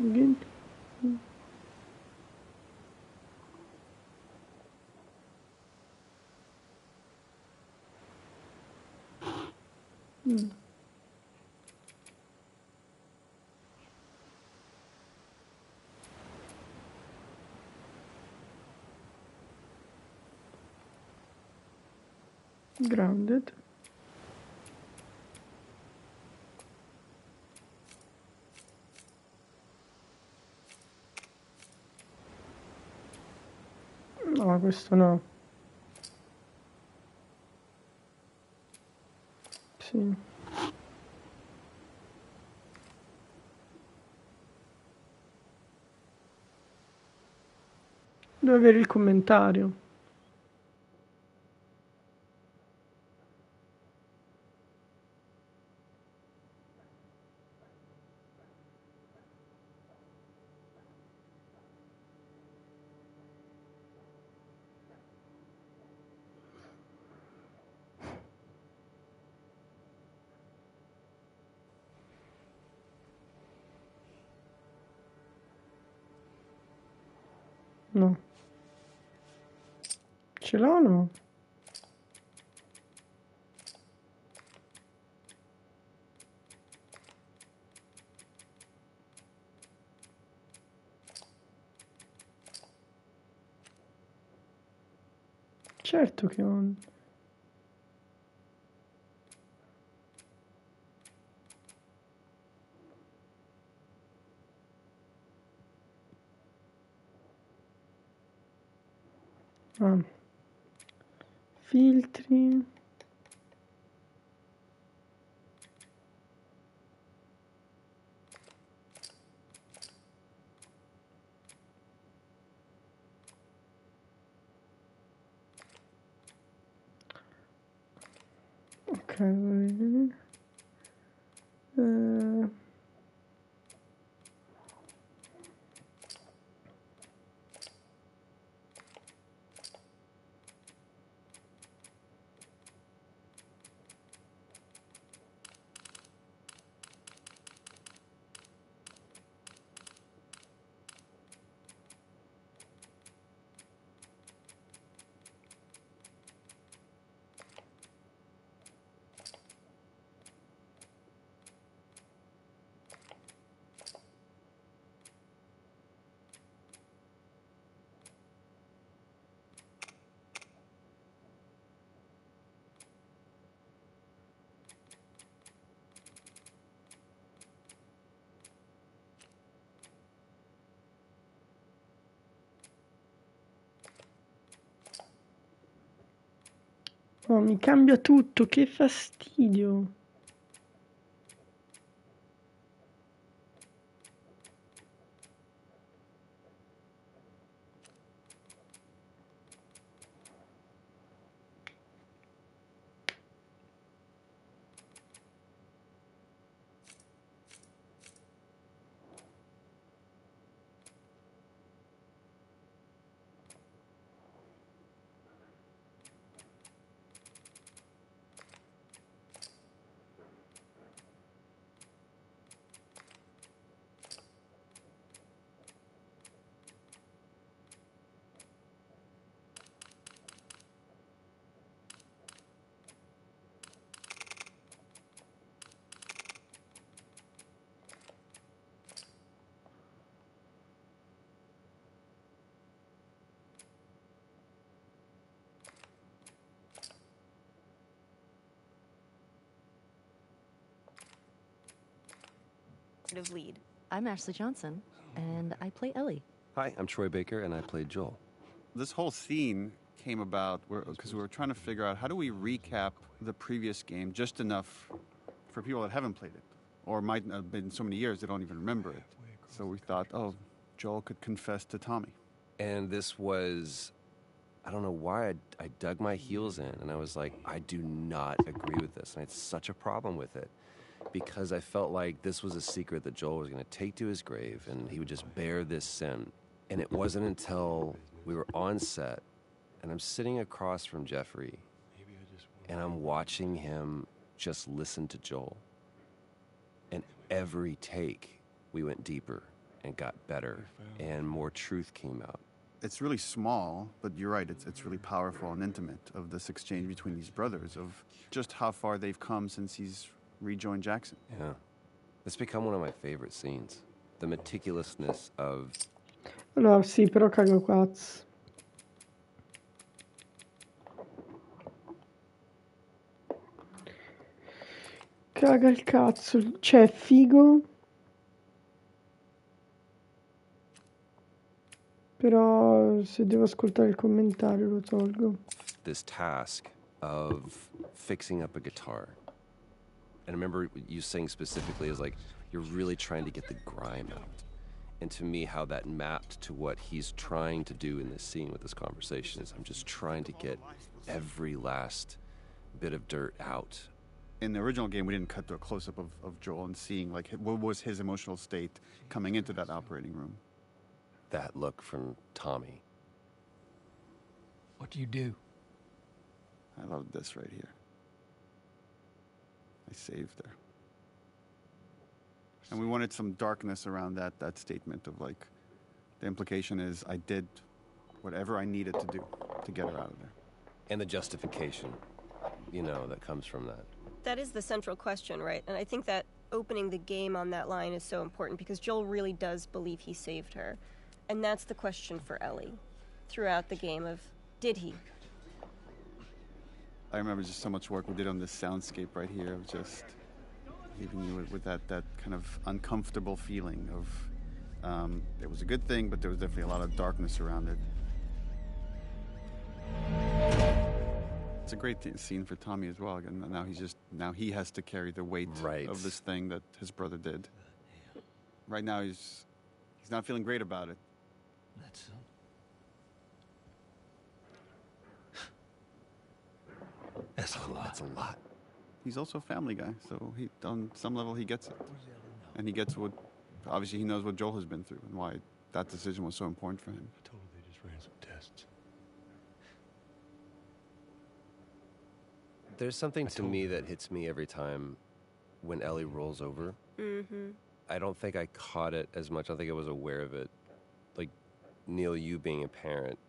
Again. Grounded. No, questo no. Sì. Devo avere il commentario. No. Ce l'ho o no? Certo che ho. Ah. Filtri. Ok, va bene. Oh, mi cambia tutto, che fastidio. Lead. I'm Ashley Johnson, and I play Ellie. Hi, I'm Troy Baker, and I played Joel. This whole scene came about because we were trying to figure out how do we recap the previous game just enough for people that haven't played it, or might have been so many years they don't even remember it. So we thought, oh, Joel could confess to Tommy. And this was, I don't know why I dug my heels in, and I was like, I do not agree with this, and I had such a problem with it. Because I felt like this was a secret that Joel was going to take to his grave, and he would just bear this sin. And it wasn't until we were on set, and I'm sitting across from Jeffrey, and I'm watching him just listen to Joel. And every take, we went deeper and got better, and more truth came out. It's really small, but you're right. It's really powerful and intimate of this exchange between these brothers of just how far they've come since he's rejoined Jackson. Yeah. It's become one of my favorite scenes. The meticulousness of... No, sì, però cago cazzo. Caga il cazzo. Cioè, figo. Però se devo ascoltare il commentario lo tolgo. this task of fixing up a guitar. And I remember you saying specifically is like, you're really trying to get the grime out. And to me, how that mapped to what he's trying to do in this scene with this conversation is I'm just trying to get every last bit of dirt out. In the original game, we didn't cut to a close-up of Joel and seeing like what was his emotional state coming into that operating room. That look from Tommy. What do you do? I love this right here. I saved her. And we wanted some darkness around that statement of like, the implication is I did whatever I needed to do to get her out of there. And the justification, you know, that comes from that. That is the central question, right? And I think that opening the game on that line is so important because Joel really does believe he saved her. And that's the question for Ellie throughout the game of, did he? I remember just so much work we did on this soundscape right here of just leaving you with that kind of uncomfortable feeling of it was a good thing, but there was definitely a lot of darkness around it. It's a great scene for Tommy as well. And now he has to carry the weight of this thing that his brother did. Right now he's not feeling great about it. That's a lot. That's a lot. He's also a family guy, so on some level he gets it. And he gets obviously he knows what Joel has been through and why that decision was so important for him. I told her they just ran some tests. There's something to me that hits me every time when Ellie rolls over. Mm-hmm. I don't think I caught it as much. I don't think I was aware of it. Like, Neil, you being a parent,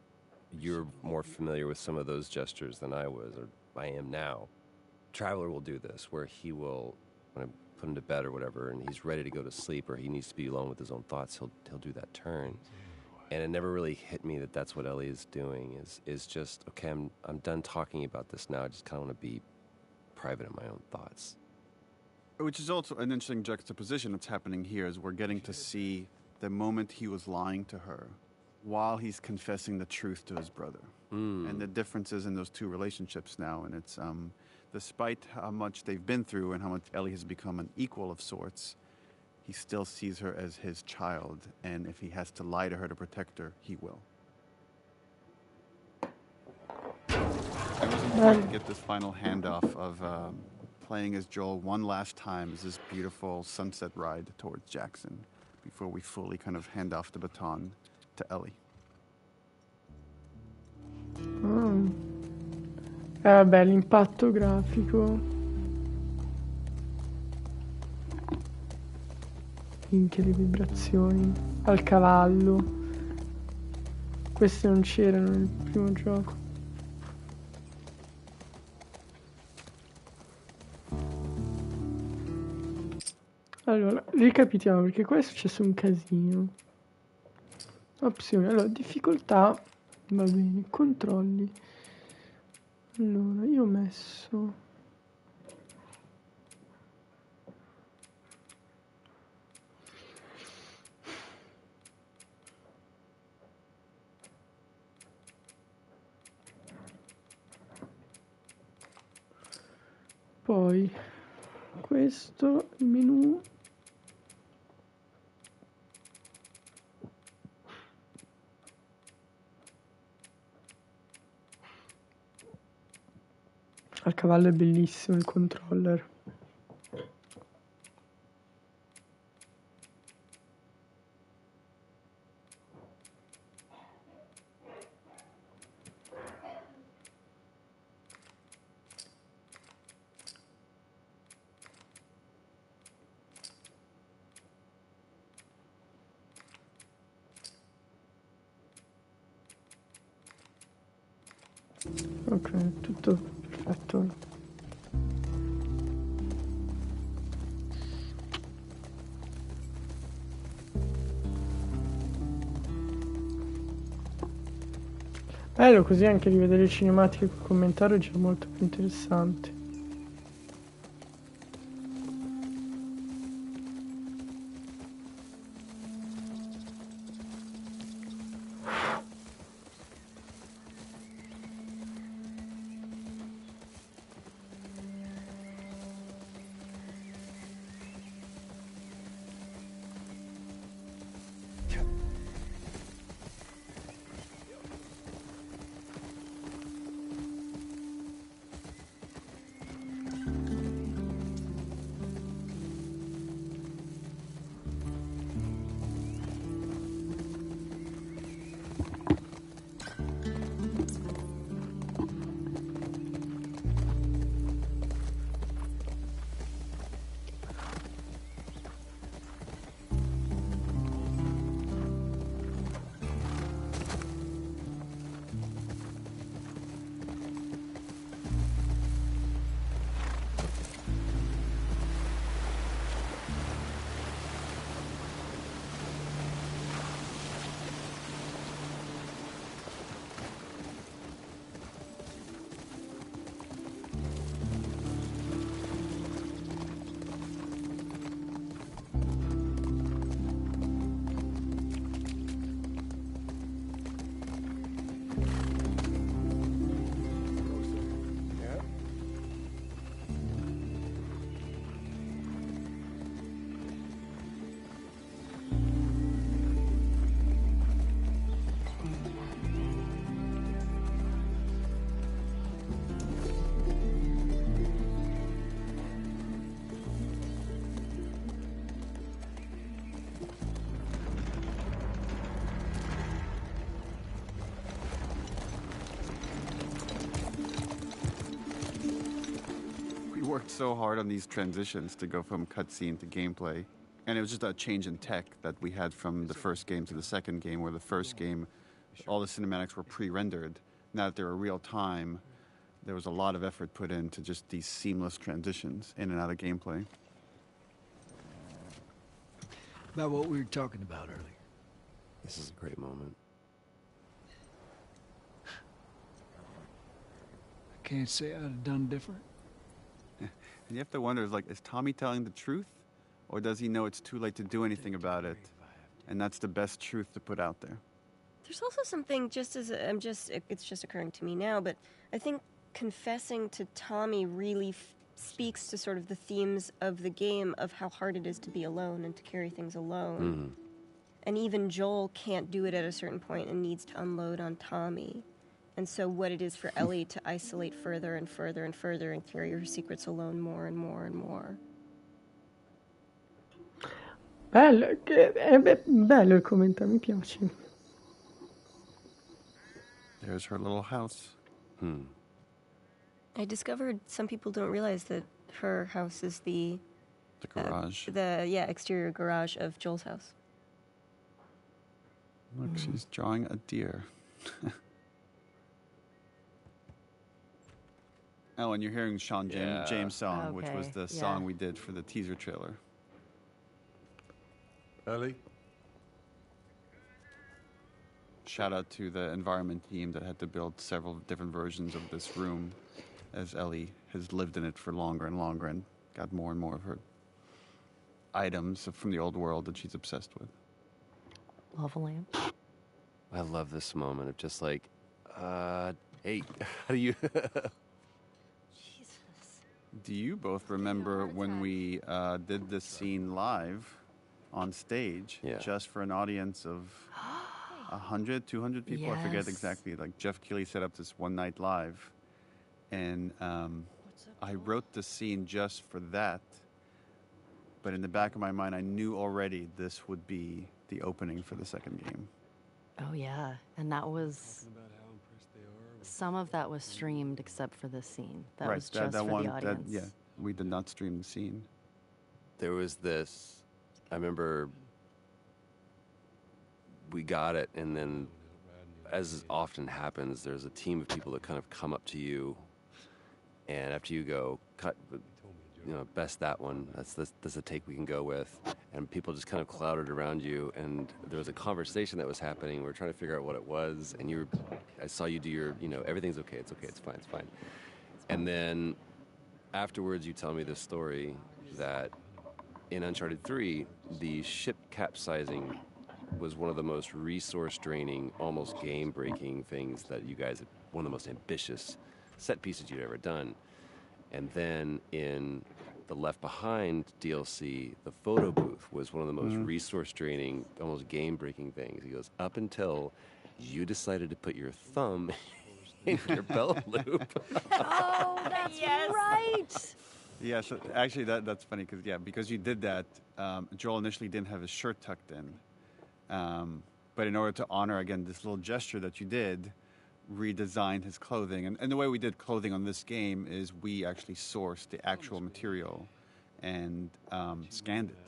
you're more familiar with some of those gestures than I was, or I am now. Traveler will do this, where he will, when I put him to bed or whatever, and he's ready to go to sleep, or he needs to be alone with his own thoughts, he'll do that turn. And it never really hit me that that's what Ellie is doing, is just, okay, I'm done talking about this now. I just kind of want to be private in my own thoughts. Which is also an interesting juxtaposition that's happening here, is we're getting to see the moment he was lying to her while he's confessing the truth to his brother. And the differences in those two relationships now. And it's, despite how much they've been through and how much Ellie has become an equal of sorts, he still sees her as his child. And if he has to lie to her to protect her, he will. It was important to get this final handoff of playing as Joel one last time as this beautiful sunset ride towards Jackson before we fully kind of hand off the baton to Ellie. Vabbè, l'impatto grafico. Minchia, le vibrazioni. Al cavallo. Queste non c'erano nel primo gioco. Allora, ricapitiamo perché qua è successo un casino. Opzioni, allora, difficoltà, va bene, controlli. Allora, io ho messo... Poi, questo, il menu... Al cavallo è bellissimo il controller. Ok, tutto perfetto. Bello così anche rivedere le cinematiche col commentario è già molto più interessante. We worked so hard on these transitions to go from cutscene to gameplay. And it was just a change in tech that we had from the first game to the second game, where the first game, all the cinematics were pre-rendered. Now that they were real time, there was a lot of effort put into just these seamless transitions in and out of gameplay. About what we were talking about earlier. This is a great moment. I can't say I'd have done different. And you have to wonder, is Tommy telling the truth? Or does he know it's too late to do anything about it? And that's the best truth to put out there. There's also something, it's just occurring to me now, but I think confessing to Tommy really speaks to sort of the themes of the game of how hard it is to be alone and to carry things alone. And even Joel can't do it at a certain point and needs to unload on Tommy. And so what it is for Ellie to isolate further and further and further and carry her secrets alone more and more and more. Bello, è bello il commento, mi piace. There's her little house. I discovered some people don't realize that her house is the garage. Exterior garage of Joel's house. Look, she's drawing a deer. Oh, and you're hearing Sean James' song, which was the song we did for the teaser trailer. Ellie? Shout out to the environment team that had to build several different versions of this room, as Ellie has lived in it for longer and longer and got more and more of her items from the old world that she's obsessed with. Lava lamp. I love this moment of just like, hey, how do you... Jesus. Do you both remember when we did this scene live on stage, just for an audience of 100, 200 people? I forget exactly. Like Jeff Keighley set up this one night live, and I wrote the scene just for that. But in the back of my mind, I knew already this would be the opening for the second game. Oh, yeah. And that was... Some of that was streamed except for this scene. That was just for the audience. We did not stream the scene. There was this... I remember we got it, and then as often happens, there's a team of people that kind of come up to you, and after you go, cut, best that one. That's a take we can go with. And people just kind of clouded around you, and there was a conversation that was happening. We were trying to figure out what it was, and I saw you do your, everything's okay, it's fine. And then afterwards, you tell me this story that in Uncharted 3, the ship capsizing was one of the most resource-draining, almost game-breaking things that you guys, one of the most ambitious set pieces you'd ever done. And then in the Left Behind DLC, the photo booth was one of the most resource-draining, almost game-breaking things. He goes, up until you decided to put your thumb in your belt loop. Oh, that's right. Yeah, so actually that's funny because you did that, Joel initially didn't have his shirt tucked in. But in order to honor, again, this little gesture that you did, redesigned his clothing. And the way we did clothing on this game is we actually sourced the actual material and scanned it.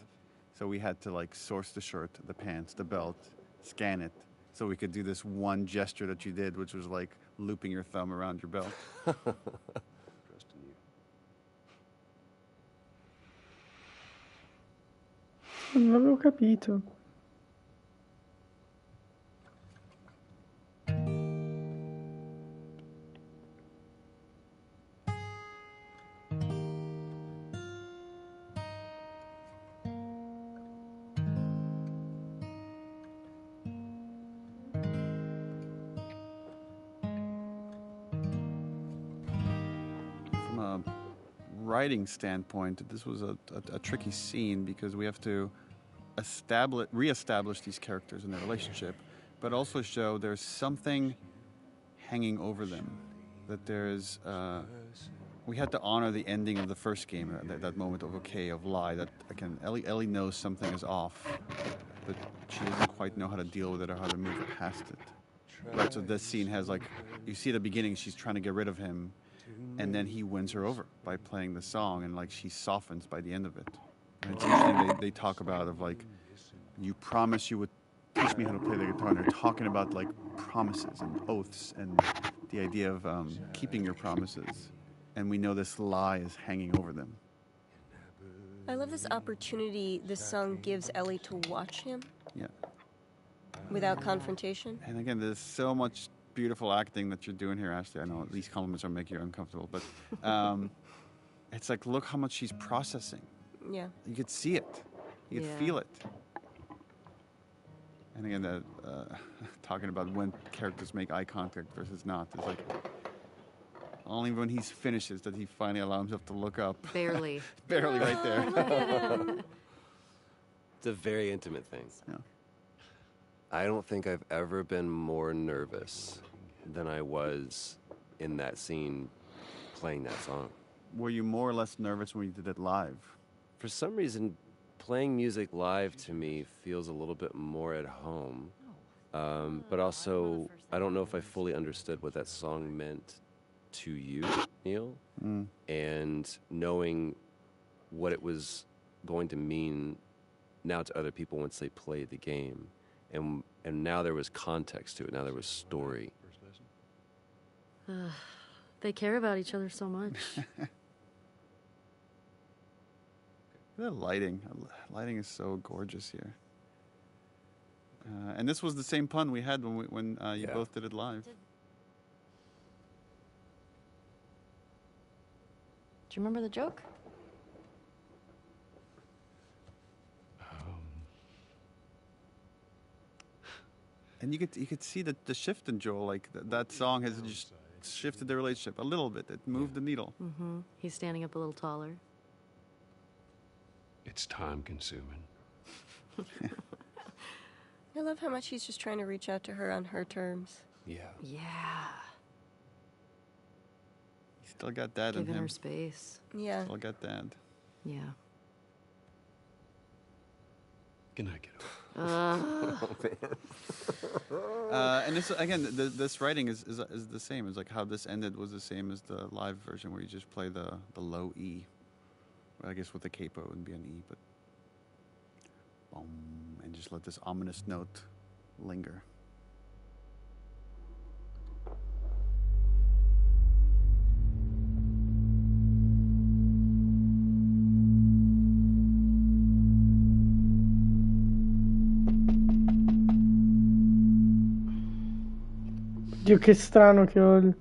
So we had to source the shirt, the pants, the belt, scan it, so we could do this one gesture that you did, which was like looping your thumb around your belt. Non avevo capito. From a writing standpoint, this was a tricky scene because we have to reestablish these characters and their relationship, but also show there's something hanging over them. That there's, we had to honor the ending of the first game, that moment of of lie. That again, Ellie knows something is off, but she doesn't quite know how to deal with it or how to move past it. Right. So this scene has you see at the beginning, she's trying to get rid of him, and then he wins her over by playing the song, and she softens by the end of it. And it's interesting they talk about you promise you would teach me how to play the guitar, and they're talking about promises and oaths and the idea of keeping your promises, and we know this lie is hanging over them. I love this opportunity this song gives Ellie to watch him. Yeah. Without confrontation. And again, there's so much beautiful acting that you're doing here, Ashley. I know these compliments are making you uncomfortable, but it's look how much she's processing. Yeah. You could see it. You could feel it. And again, talking about when characters make eye contact versus not, it's only when he finishes that he finally allows himself to look up. Barely. Barely right there. It's a very intimate thing. Yeah. I don't think I've ever been more nervous than I was in that scene playing that song. Were you more or less nervous when you did it live? For some reason, playing music live to me feels a little bit more at home. But also, I don't know if I fully understood what that song meant to you, Neil. And knowing what it was going to mean now to other people once they played the game. And now there was context to it. Now there was story. They care about each other so much. The lighting. Lighting is so gorgeous here. And this was the same pun we had when you both did it live. Do you remember the joke? And you could see the shift in Joel. That song has just shifted the relationship a little bit. It moved the needle. Mm-hmm. He's standing up a little taller. It's time consuming. I love how much he's just trying to reach out to her on her terms. Yeah. Yeah. He still got that in Giving him. her space. Yeah. Still got that. Yeah. Good night, kiddo. And this again, this writing is the same. It's how this ended was the same as the live version, where you just play the low E. Well, I guess with the capo it wouldn't be an E, but boom, and just let this ominous note linger. Dio, che strano che ho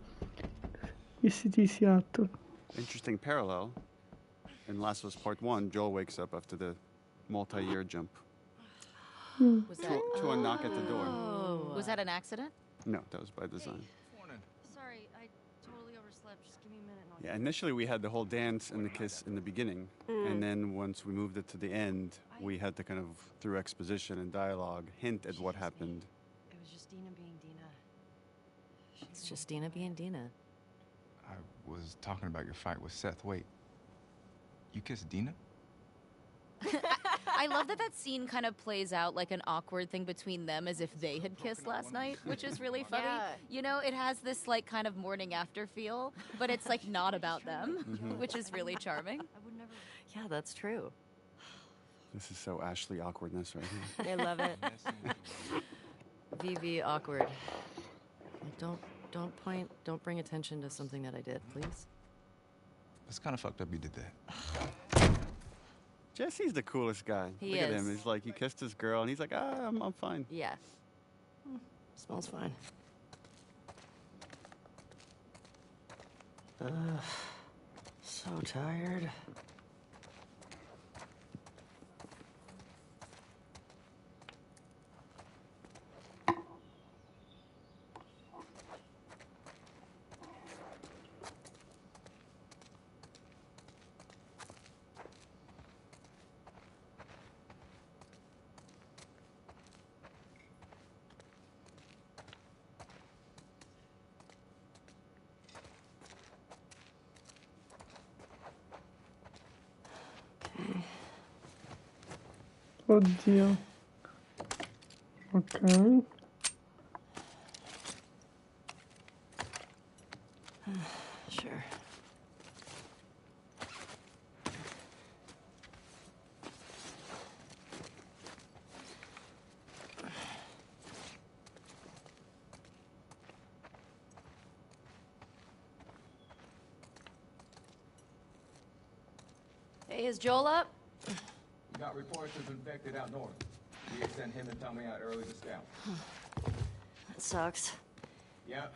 i siti di Seattle. Interesting parallel. In Last of Us Part 1, Joel wakes up after the multi-year jump Was that? to a knock at the door. Oh. Was that an accident? No, that was by design. Sorry, I totally overslept. Just give me a minute. And Yeah, initially we had the whole dance and the kiss in the beginning, and then once we moved it to the end, we had to kind of, through exposition and dialogue, hint at what happened. It was just Dina being Dina. It's just Dina being Dina. I was talking about your fight with Seth. Wait, you kissed Dina? I love that scene kind of plays out like an awkward thing between them as if they had kissed last night, which is really funny. Yeah. You know, it has this like kind of morning after feel, but it's like not about them, which is really charming. Yeah, that's true. This is so Ashley awkwardness right here. I love it. VV awkward. Don't point. Don't bring attention to something that I did, please. It's kind of fucked up you did that. Jesse's the coolest guy. He Look at is. him. He's like, he kissed his girl, and he's like, I'm fine. Yeah. Smells fine. So tired. Oddio. Ok. Sure. Hey, is Joel up? We got reports of infected out north. We had sent him and Tommy out early to scout. That sucks. Yep.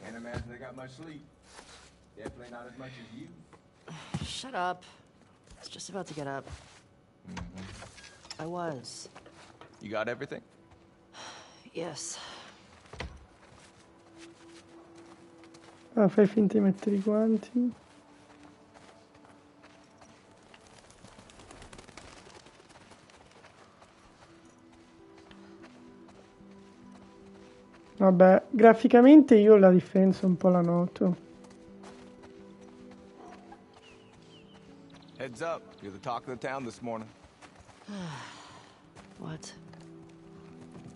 Can't imagine they got much sleep. Definitely not as much as you. Shut up. I was just about to get up. I was. You got everything? Yes. Ah, fai finta di mettere I guanti. Vabbè, graficamente io la differenza un po' la noto. Heads up. You're the talk of the town this morning. What?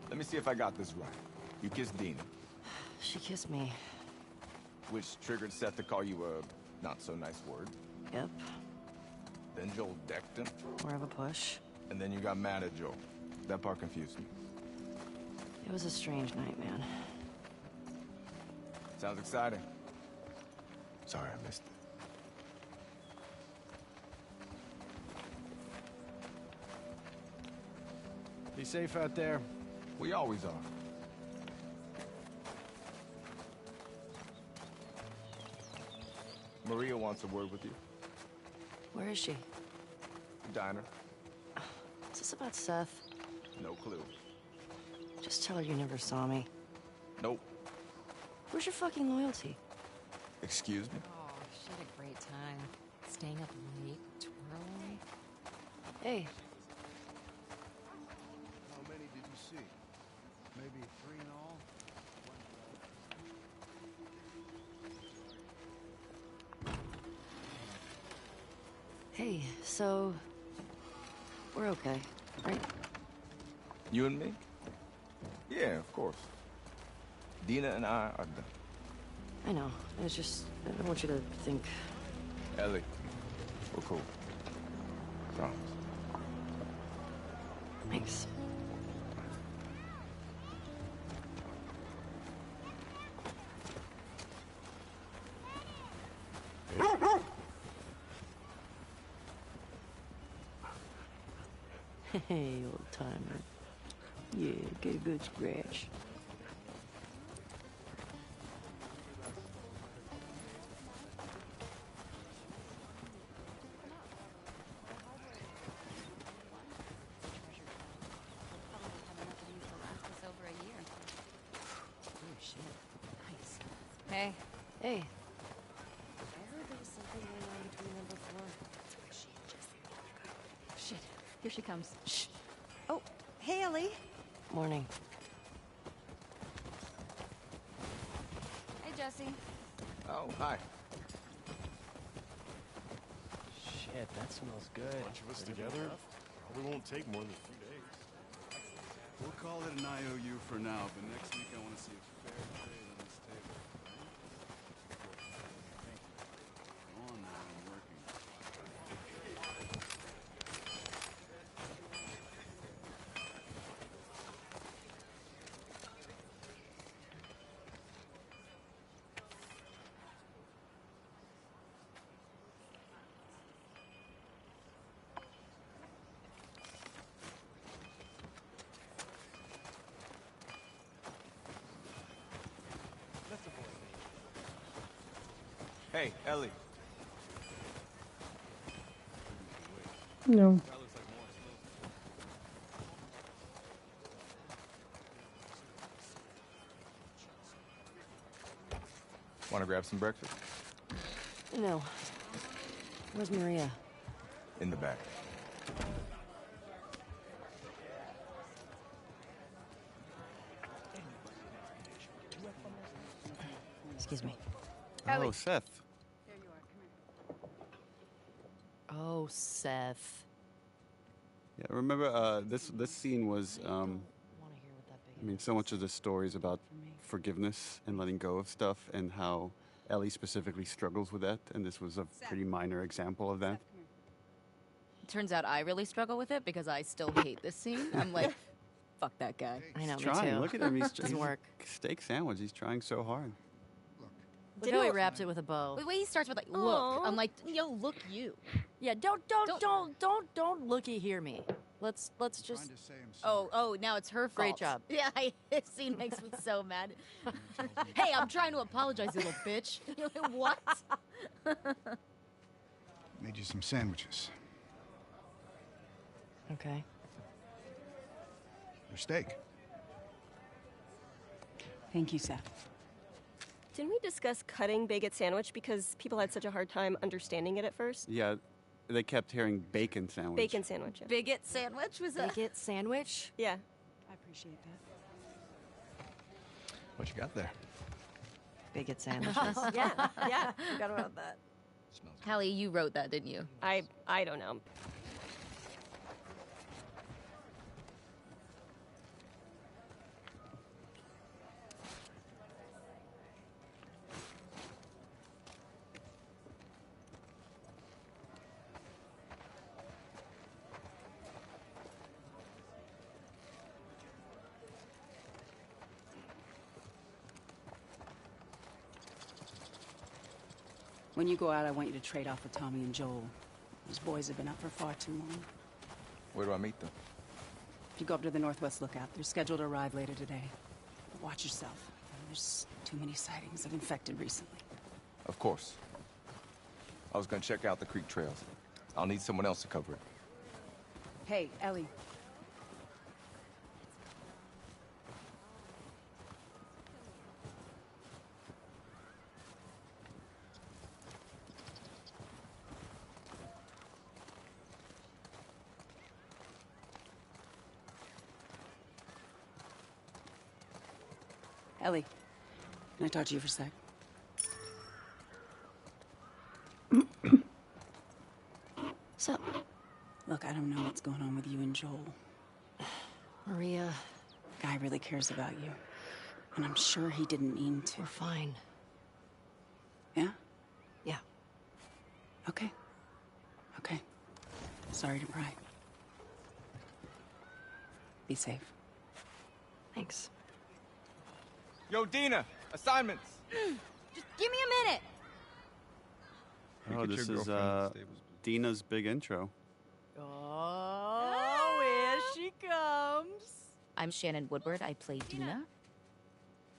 Let me see if I got this right. You kissed Dina, She kissed me. which triggered Seth to call you a not-so-nice word. Yep. Then Joel decked him, More of a push. and then you got mad at Joel. That part confused me. It was a strange night, man. Sounds exciting. Sorry I missed it. Be safe out there. We always are. Maria wants a word with you. Where is she? Diner. Is this about Seth? No clue. Just tell her you never saw me. Nope. Where's your fucking loyalty? Excuse me? Oh, she had a great time. Staying up late, twirling. Hey, How many did you see? Maybe 3 in all? hey, so we're okay, right? You and me? Yeah, of course. Dina and I are done. I know. It's just I don't want you to think. Ellie, we're cool. Promise. Thanks. Hey, old timer. Yeah, get a good scratch. Hey. Hey. I heard there was something going on between them before. Shit. Here she comes. Shh. Oh, hey, Ellie. Morning. Hey, Jesse. Oh, hi. Shit, that smells good. Bunch of us together, probably won't take more than a few days. We'll call it an IOU for now, but next week I want to see a fair trade on this table. Thank you. Go on now, I'm working. Hey, Ellie. No. Want to grab some breakfast? No. Where's Maria? In the back. Excuse me. Oh, Seth. Oh, Seth. Yeah, remember this scene was. I mean, so much of the story is about forgiveness and letting go of stuff, and how Ellie specifically struggles with that. And this was a pretty minor example of that. Turns out I really struggle with it because I still hate this scene. I'm like, fuck that guy. I know, He's me trying. too. Look at him. He's Doesn't work. Steak sandwich. He's trying so hard. Look how he wrapped it with a bow. The way he starts with like, look. Aw. I'm like, yo, look you. Yeah, don't looky hear me. Let's just. Oh, now it's her fault. Great job. Yeah, this scene makes me so mad. Hey, I'm trying to apologize, you little bitch. You're like, what? Made you some sandwiches. Okay. Your steak. Thank you, Seth. Didn't we discuss cutting Baguette sandwich because people had such a hard time understanding it at first? Yeah, they kept hearing bacon sandwich. Bacon sandwich. Yeah. Bigot sandwich was a... Bigot sandwich? Yeah. I appreciate that. What you got there? Bigot sandwiches. Yeah. Forgot about that. Hallie, you wrote that, didn't you? I don't know. When you go out, I want you to trade off with Tommy and Joel. Those boys have been up for far too long. Where do I meet them? If you go up to the Northwest Lookout, they're scheduled to arrive later today. But watch yourself. There's too many sightings of infected recently. Of course. I was gonna check out the creek trails. I'll need someone else to cover it. Hey, Ellie. Ellie, can I talk to you for a sec? So, Look, I don't know what's going on with you and Joel. Maria, Guy really cares about you. And I'm sure he didn't mean to. we're fine. Yeah? Yeah. Okay. Okay. Sorry to pry. Be safe. Thanks. Yo, Dina! Assignments! Just give me a minute. Oh, this is Dina's big intro. Oh, here she comes. I'm Shannon Woodward. I play Dina.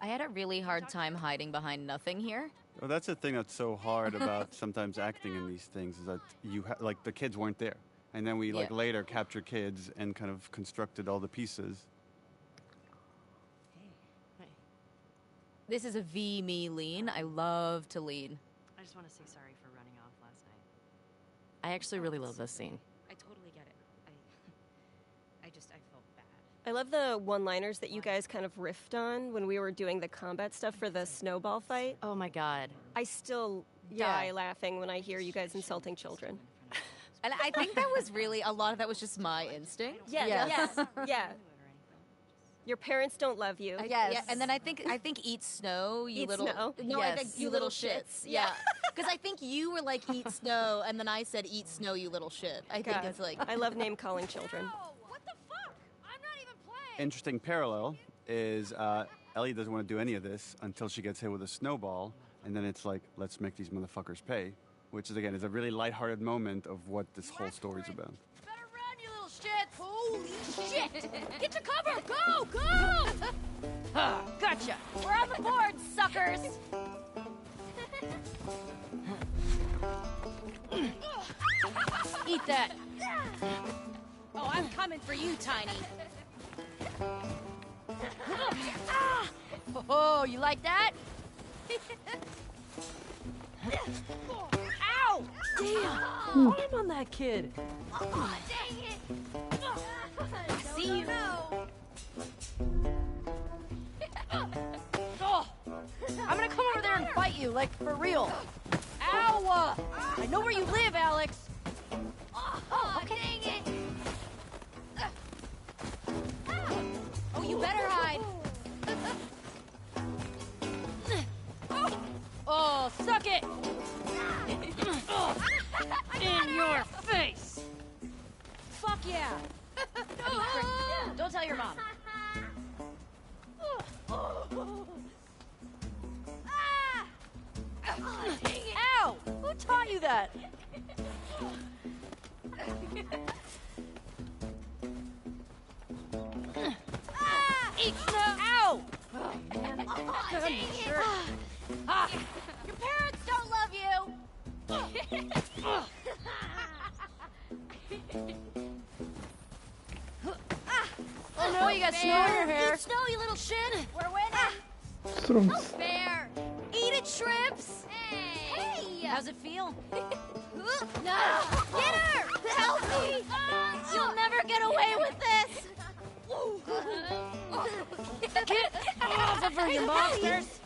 I had a really hard time hiding behind nothing here. Well, that's the thing that's so hard about sometimes acting in these things is that you like the kids weren't there, and then we like Yeah. later capture kids and kind of constructed all the pieces. This is a me lean. I love to lean. I just want to say sorry for running off last night. I actually really love this scene. I totally get it. I felt bad. I love the one-liners that you guys kind of riffed on when we were doing the combat stuff for the snowball fight. Oh my god. I still die laughing when I hear you guys insulting children. And I think that was really, a lot of that was just my instinct. Yes. Yeah. Your parents don't love you. Yes. Yeah, and then I think eat snow, you Eat little... snow. No, Yes. I think you little shits. Yeah. Because I think you were like, eat snow, and then I said, eat snow, you little shit. I think it's like... I love name-calling children. What the fuck? I'm not even playing. Interesting parallel is Ellie doesn't want to do any of this until she gets hit with a snowball, and then it's like, let's make these motherfuckers pay, which is, again, is a really lighthearted moment of what this whole story's about. Better run, you little shit. Holy shit. Get to cover. Go, go. Gotcha. We're on the board, suckers. Eat that. Oh, I'm coming for you, Tiny. Oh, you like that? Ow! Damn! I'm on that kid. Oh, dang it! I see you. Oh, I'm gonna come over there and fight you, like for real. Ow! I know where you live, Alex. Oh, okay. Dang it! Oh, you better hide. Oh, suck it! In your face! Fuck yeah! Don't tell your mom. Ow! Who taught you that? Eat snow! Ow! Oh, man. Sure. Your parents don't love you! Oh no, you got snow in your hair. Eat snow, you little shit! We're winning! Strums. Fair! Eat it, shrimps! Hey! How's it feel? No! Get her! Help me! You'll never get away with this! Get off of her, you monsters!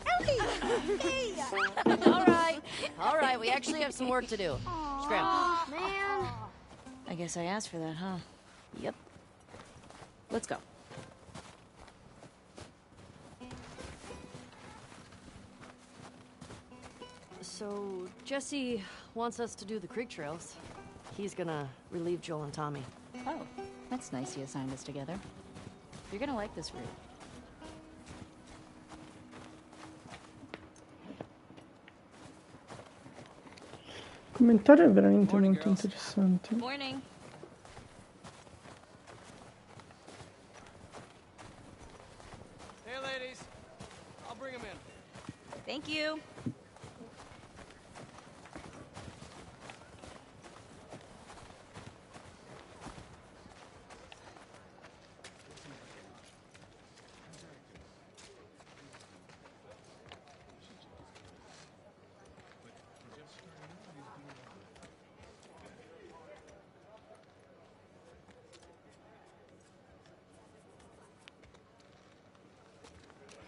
All right, we actually have some work to do. Scram. Man. I guess I asked for that, huh? Yep. Let's go. So, Jesse wants us to do the creek trails. He's gonna relieve Joel and Tommy. Oh, that's nice he assigned us together. You're gonna like this route. Il commentario è veramente molto interessante. Morning. Hey, ladies. I'll bring them in. Thank you.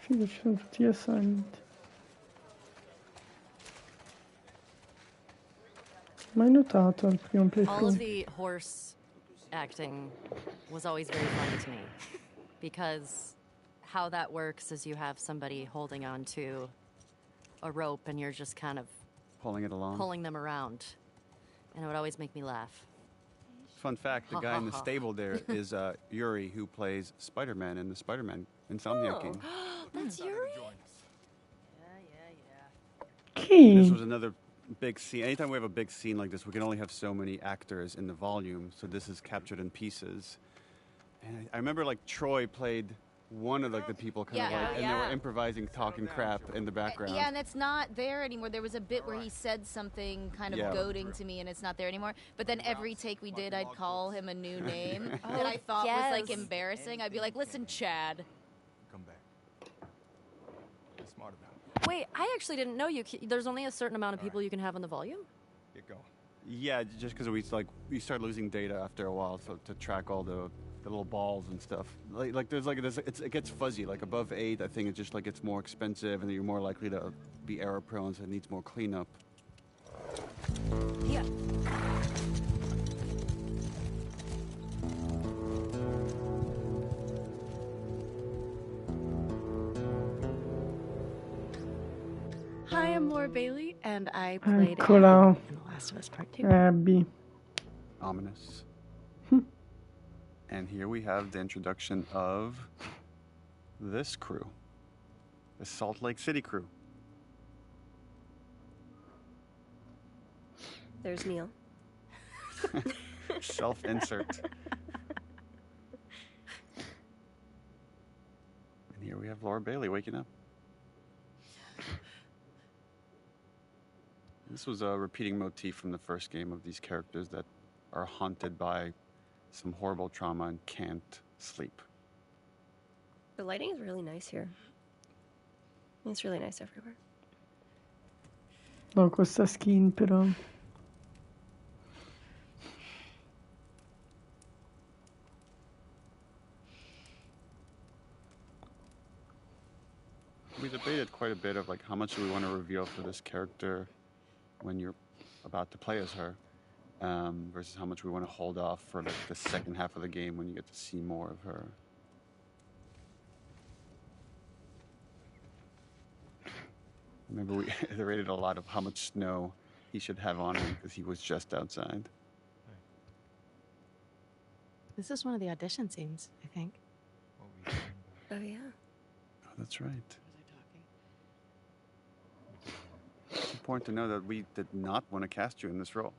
Figo, ci sono tutti gli assignment. Mai notato al primo All playthrough. of the horse acting was always very funny to me because how that works is you have somebody holding on to a rope and you're just kind of Pulling it along. pulling them around, and it would always make me laugh. Fun fact, the guy in the stable there is Yuri, who plays Spider-Man in the Spider-Man Insomniac game. That's Yuri? Chi? This was another big scene. Anytime we have a big scene like this, we can only have so many actors in the volume, so this is captured in pieces. And I remember, like, Troy played one of, like, the people kind of like, and they were improvising, talking crap in the background. Yeah, and it's not there anymore. There was a bit where he said something kind of goading to me, and it's not there anymore. But then every take we did, I'd call him a new name that I thought was, like, embarrassing. I'd be like, listen, Chad. Come back. Be smart about it. Wait, I actually didn't know there's only a certain amount of people you can have on the volume? Get going. Yeah, just because we start losing data after a while, so to track all the little balls and stuff. It gets fuzzy. Like above 8, I think it just like gets more expensive, and you're more likely to be error prone, so it needs more cleanup. Yeah. Hi, I'm Laura Bailey, and I played Eccola. Abby in The Last of Us Part 2. Abby. Ominous. And here we have the introduction of this crew, the Salt Lake City crew. There's Neil. Self-insert. And here we have Laura Bailey waking up. This was a repeating motif from the first game of these characters that are haunted by some horrible trauma and can't sleep. The lighting is really nice here. It's really nice everywhere. No, questa skin però. We debated quite a bit of like how much do we want to reveal for this character when you're about to play as her, versus how much we want to hold off for like the second half of the game when you get to see more of her. Remember, we debated a lot of how much snow he should have on him because he was just outside. This is one of the audition scenes, I think. Oh, yeah. Oh, that's right. It's important to know that we did not want to cast you in this role.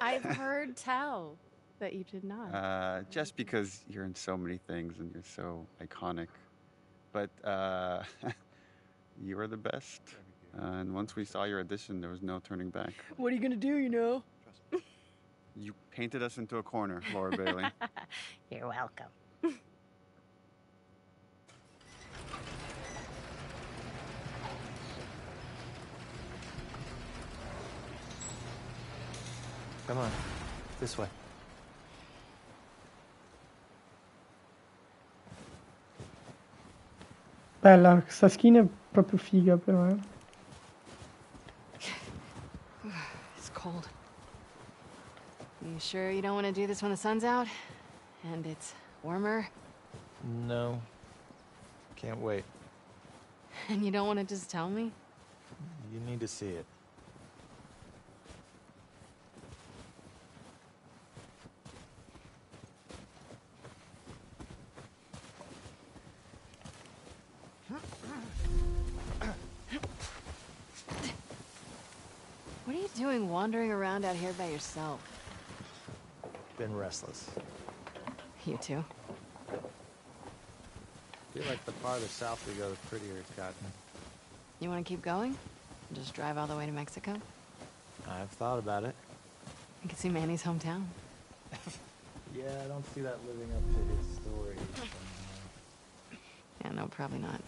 I've heard tell that you did not. Just because you're in so many things and you're so iconic. But you were the best. And once we saw your audition, there was no turning back. What are you gonna do, you know? You painted us into a corner, Laura Bailey. You're welcome. Come on, this way. Bella, questa skin è proprio figa però, eh. It's cold. You sure you don't want to do this when the sun's out? And it's warmer? No. Can't wait. And you don't want to just tell me? You need to see it. What are you doing wandering around out here by yourself? Been restless. You too? Feel like the farther south we go, the prettier it's gotten. You want to keep going? Just drive all the way to Mexico? I've thought about it. You can see Manny's hometown. Yeah, I don't see that living up to his story. Yeah, no, probably not.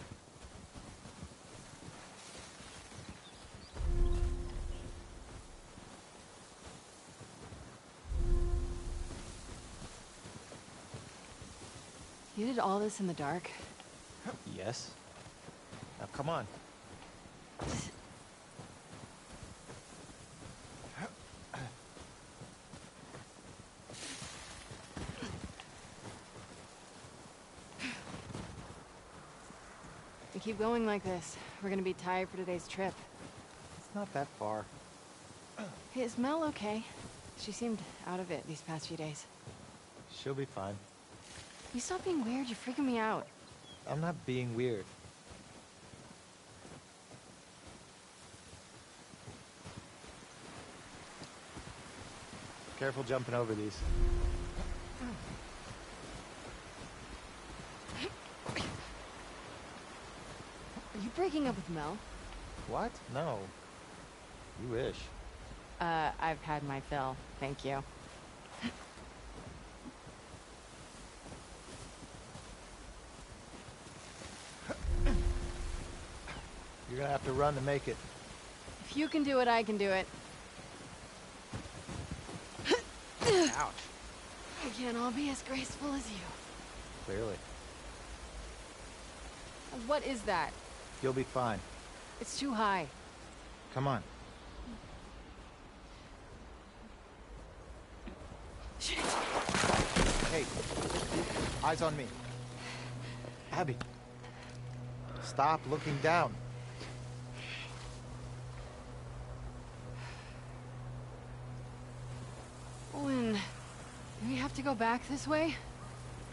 You did all this in the dark? Yes. Now come on. We keep going like this, we're gonna be tired for today's trip. It's not that far. Hey, is Mel okay? She seemed out of it these past few days. She'll be fine. You stop being weird, you're freaking me out. I'm not being weird. Careful jumping over these. Are you breaking up with Mel? What? No. You wish. I've had my fill. Thank you. You're gonna have to run to make it. If you can do it, I can do it. Ouch. We can't all be as graceful as you. Clearly. What is that? You'll be fine. It's too high. Come on. Shit. Hey, eyes on me. Abby, stop looking down. Owen, do we have to go back this way?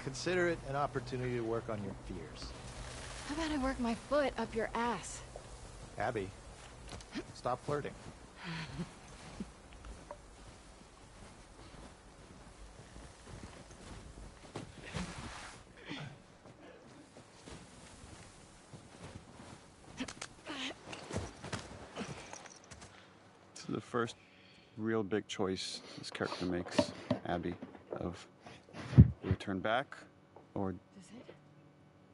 Consider it an opportunity to work on your fears. How about I work my foot up your ass? Abby, stop flirting. This is the first real big choice this character makes, Abby, of do we turn back, or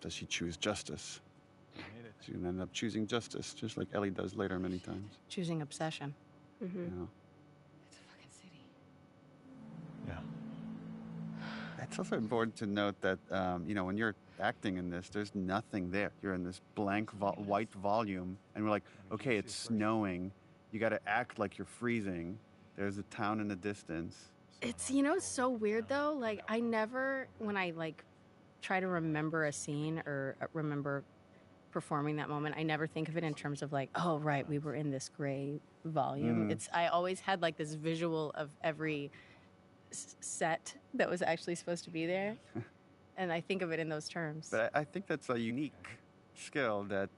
does she choose justice? She's gonna end up choosing justice, just like Ellie does later many times. Choosing obsession. You know? It's a fucking city. Yeah. It's also important to note that, you know, when you're acting in this, there's nothing there. You're in this blank white volume, and we're like, okay, it's snowing. You got to act like you're freezing. There's a town in the distance. It's, it's so weird though. Like, I never, when I like try to remember a scene or remember performing that moment, I never think of it in terms of like, oh, right, we were in this gray volume. I always had like this visual of every set that was actually supposed to be there. And I think of it in those terms. But I think that's a unique skill that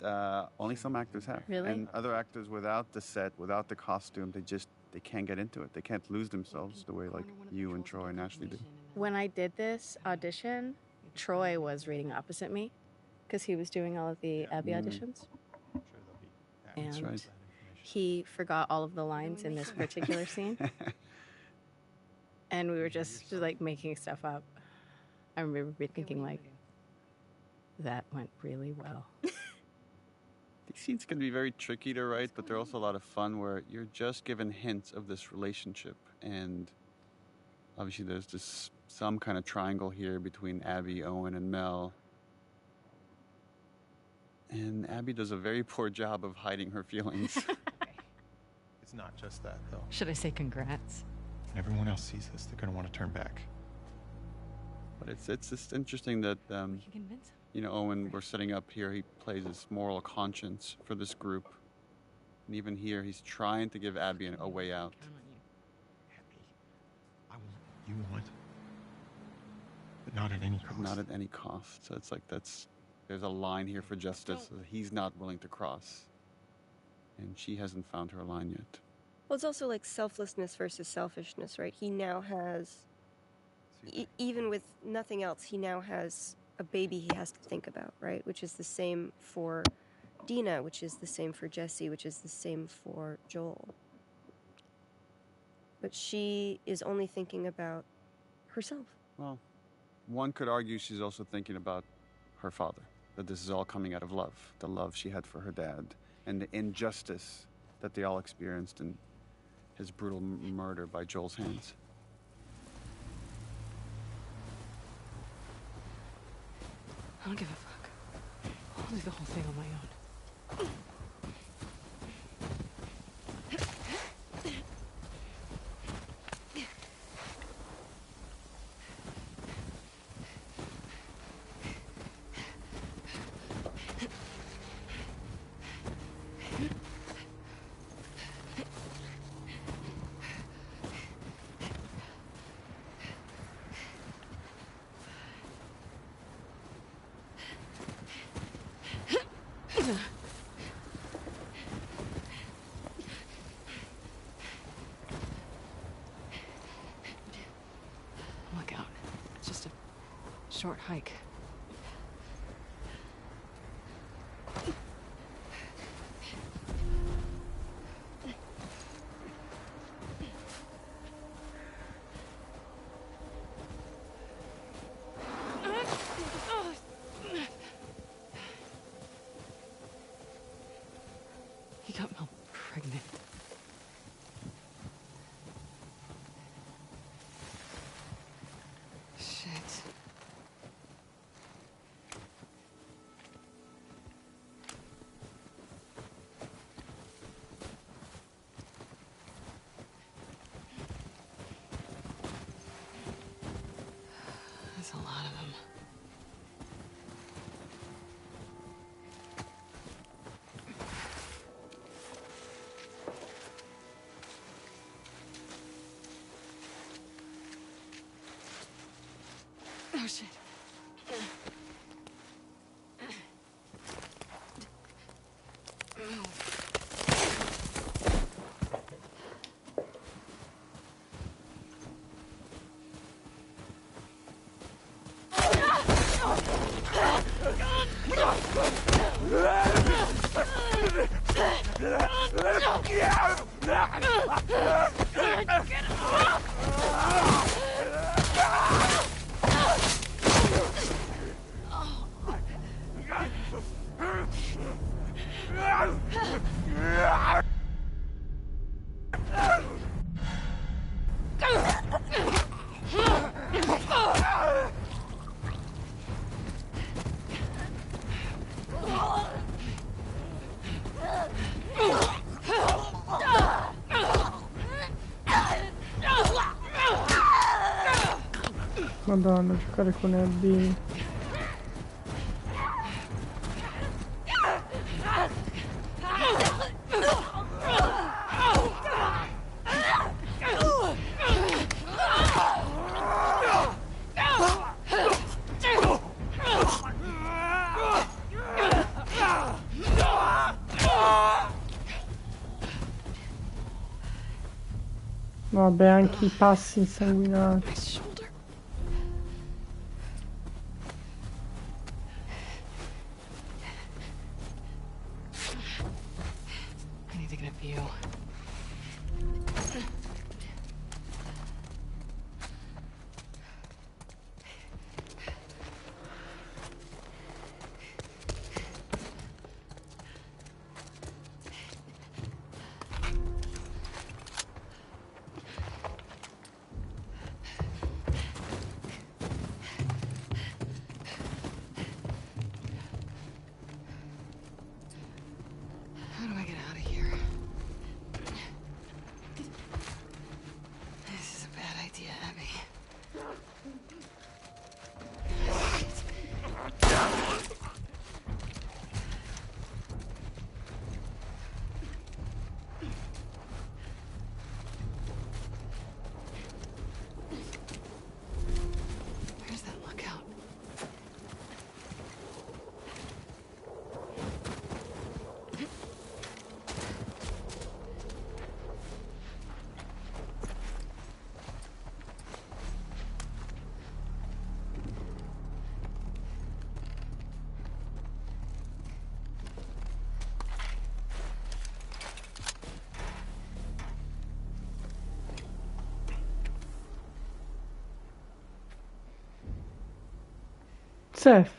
only some actors have. Really? And other actors without the set, without the costume, they can't get into it. They can't lose themselves the way like you and Troy and Ashley do. When I did this audition, Troy was reading opposite me because he was doing all of the Abby auditions. That's And right. he forgot all of the lines in this particular scene. And we were just like making stuff up. I remember thinking like, that went really well. These scenes can be very tricky to write, but they're also a lot of fun where you're just given hints of this relationship. And obviously there's some kind of triangle here between Abby, Owen, and Mel. And Abby does a very poor job of hiding her feelings. It's not just that, though. Should I say congrats? When everyone else sees this, they're going to want to turn back. But it's just interesting that, you know, Owen, we're setting up here, he plays this moral conscience for this group. And even here, he's trying to give Abby a way out. You want, but not at any cost. Not at any cost. So it's like there's a line here for justice that he's not willing to cross. And she hasn't found her line yet. Well, it's also like selflessness versus selfishness, right? He now has, even with nothing else, he now has a baby he has to think about, right? Which is the same for Dina, which is the same for Jesse, which is the same for Joel. But she is only thinking about herself. Well, one could argue she's also thinking about her father, that this is all coming out of love, the love she had for her dad, and the injustice that they all experienced in his brutal murder by Joel's hands. I don't give a fuck. I'll do the whole thing on my own. Look out. It's just a short hike. That's a lot of them. Oh shit. Madonna, giocare con Abby. Vabbè, anche i passi insanguinati. I need to get a view. How do I get out of here? This is a bad idea, Abby. Where's that lookout? Seth.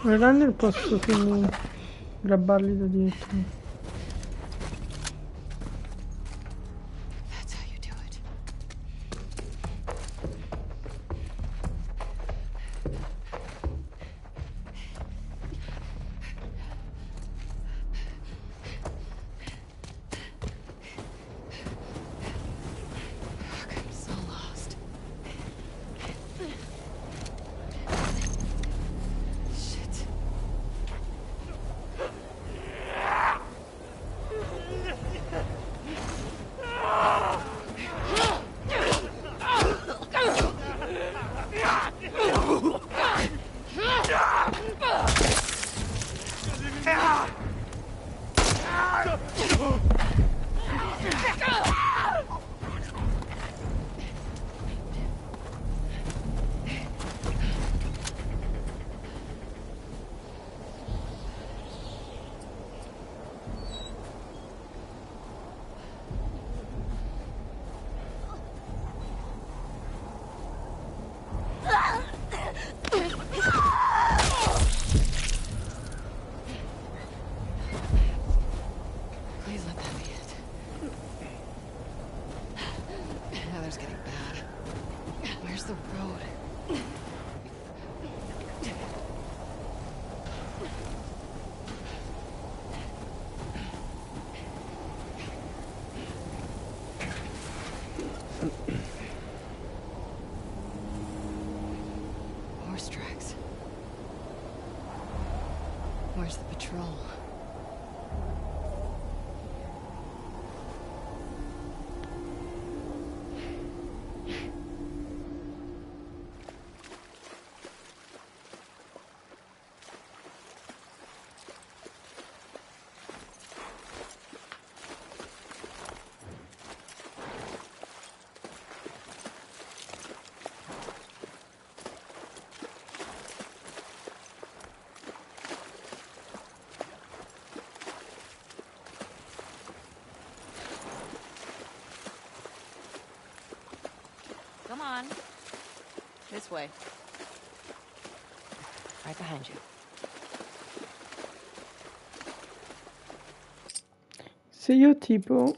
Nel runner posso quindi grabbarli da dietro. That's how you do it. I'm so lost. Shit. Please let that be it. The weather's getting bad. Where's the road? Horse tracks. Where's the patrol? Come on. This way. Right behind you. Se io tipo...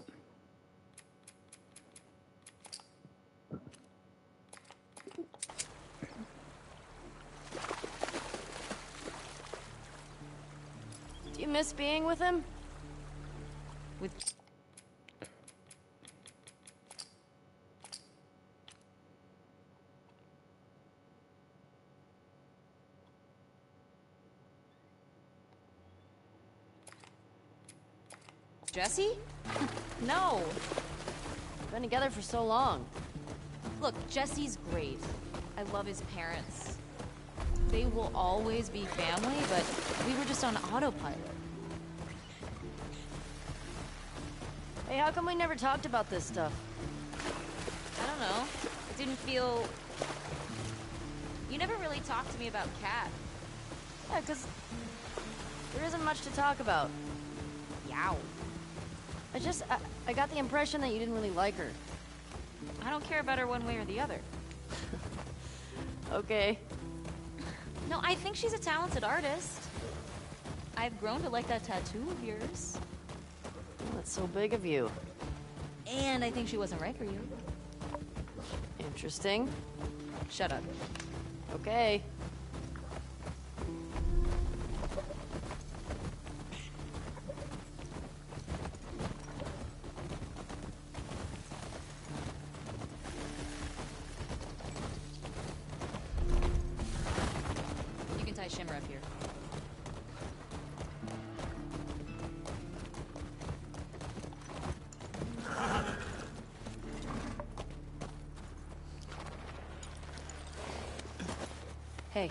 Do you miss being with him? With Jesse? No. Been together for so long. Look, Jesse's great. I love his parents. They will always be family, but we were just on autopilot. Hey, how come we never talked about this stuff? I don't know. It didn't feel... You never really talked to me about Kat. Yeah, 'cause there isn't much to talk about. Yow. I got the impression that you didn't really like her. I don't care about her one way or the other. Okay. No, I think she's a talented artist. I've grown to like that tattoo of yours. Oh, that's so big of you. And I think she wasn't right for you. Interesting. Shut up. Okay. You can tie Shimmer up here. Hey.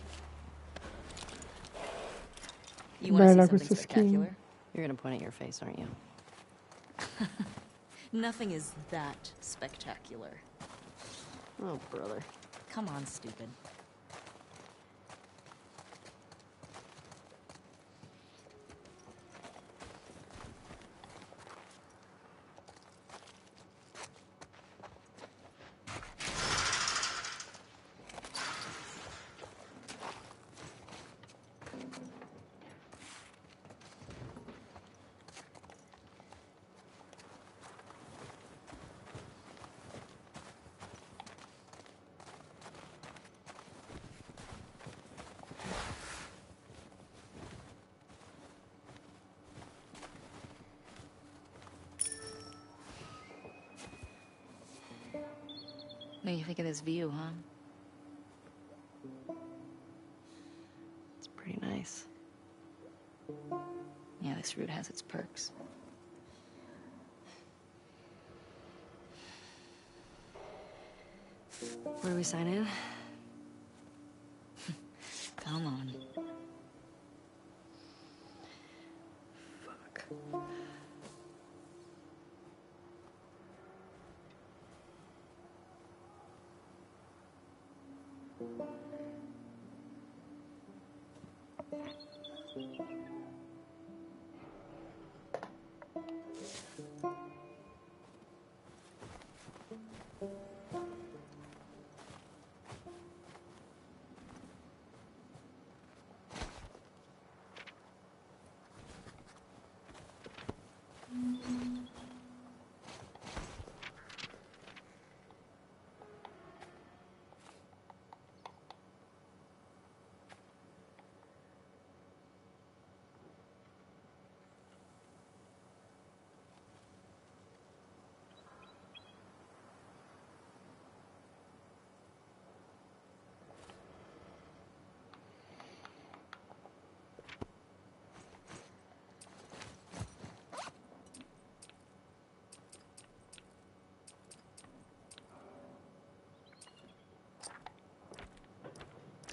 You want to see Bella something questa spectacular? skin. You're gonna point at your face, aren't you? Nothing is that spectacular. Oh, brother. Come on, stupid. do you think of this view, huh? It's pretty nice. Yeah, this route has its perks. Where do we sign in? Come on. Fuck.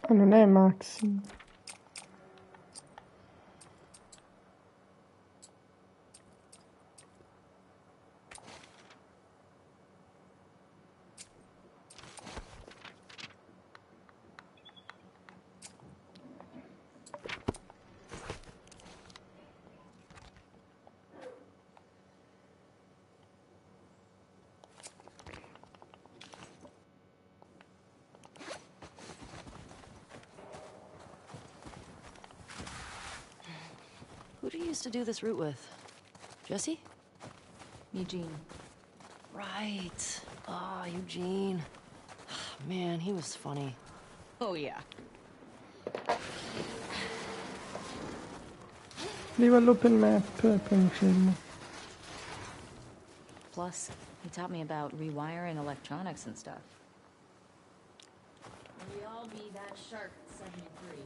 Non è Maxi. Who do you used to do this route with? Jesse? Eugene. Right. Ah, Eugene. Man, he was funny. Oh, yeah. Leave all'open map, poi mi fermo. Plus, he taught me about rewiring electronics and stuff. Will we all be that sharp at 73?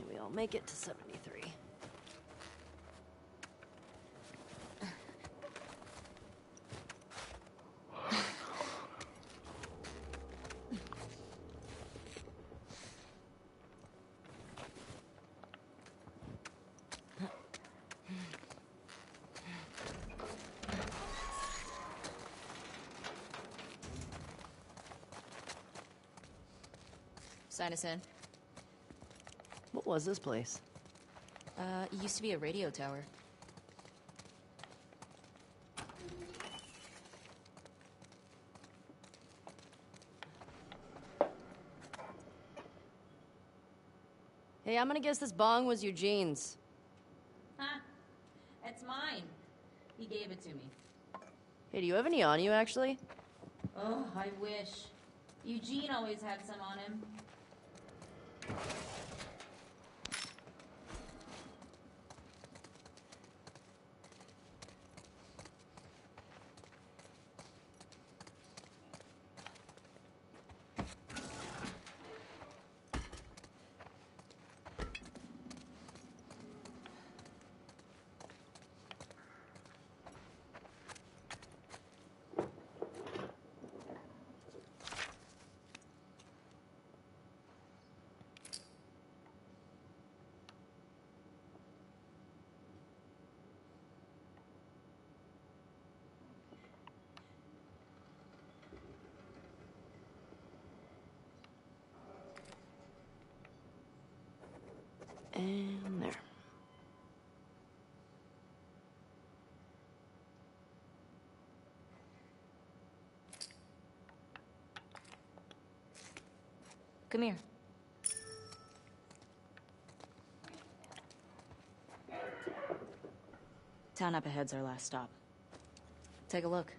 Maybe I'll make it to 73. Sign us in. What was this place? It used to be a radio tower. Hey, I'm gonna guess this bong was Eugene's. Huh? It's mine. He gave it to me. Hey, do you have any on you, actually? Oh, I wish. Eugene always had some on him. And there. Come here. Town up ahead's our last stop. Take a look.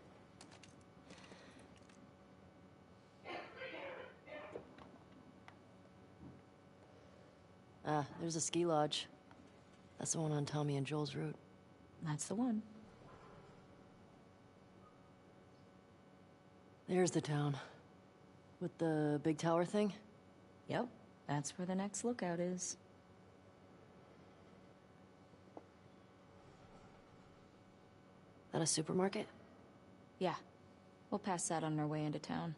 Ah, there's a ski lodge. That's the one on Tommy and Joel's route. That's the one. There's the town. With the big tower thing? Yep, that's where the next lookout is. That a supermarket? Yeah, we'll pass that on our way into town.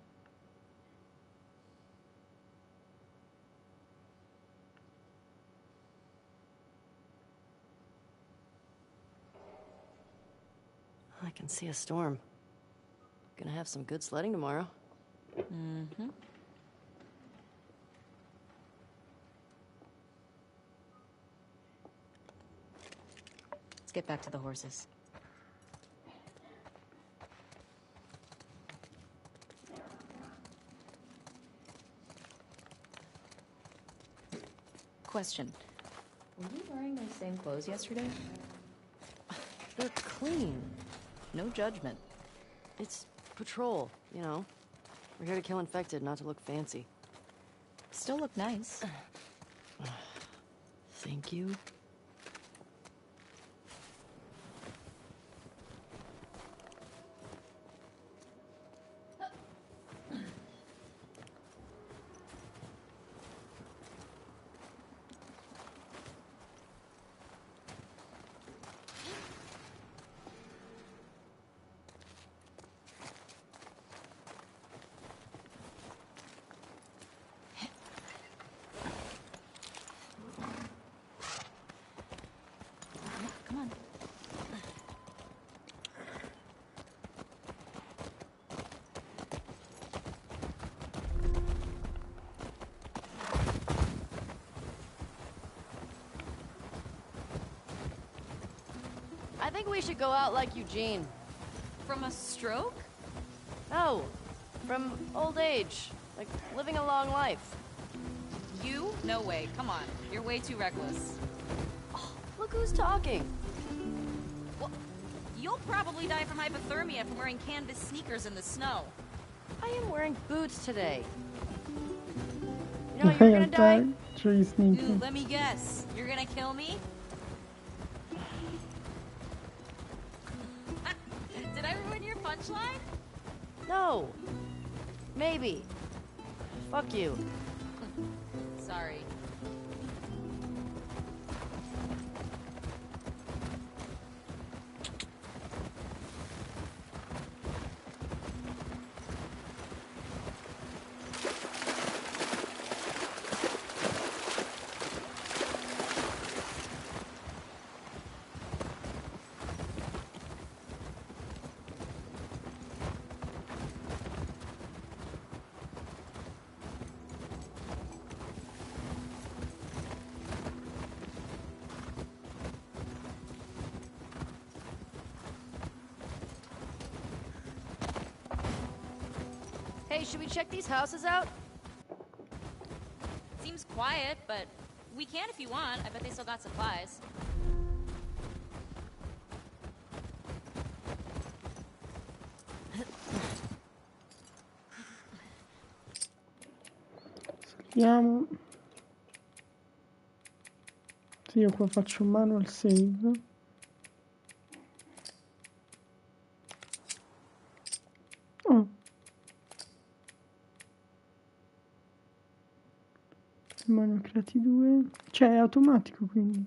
I can see a storm. Gonna have some good sledding tomorrow. Mm-hmm. Let's get back to the horses. Question. Were you wearing those same clothes yesterday? They're clean. No judgment. It's patrol, you know. We're here to kill infected, not to look fancy. Still look nice. Thank you. Come on. I think we should go out like Eugene. From a stroke? No, from old age. Like, living a long life. You? No way. Come on. You're way too reckless. Look who's talking. Well, you'll probably die from hypothermia from wearing canvas sneakers in the snow. I am wearing boots today. You know how you're gonna die? Tree sneaky. Ooh, let me guess. You're gonna kill me? Did I ruin your punchline? No. Maybe. Fuck you. Sorry. Hey, should we check these houses out? Seems quiet, but we can if you want. I bet they still got supplies. Saliamo. Sì, io qua faccio un manual save. Oh. Ne ho creati due. Cioè è automatico quindi.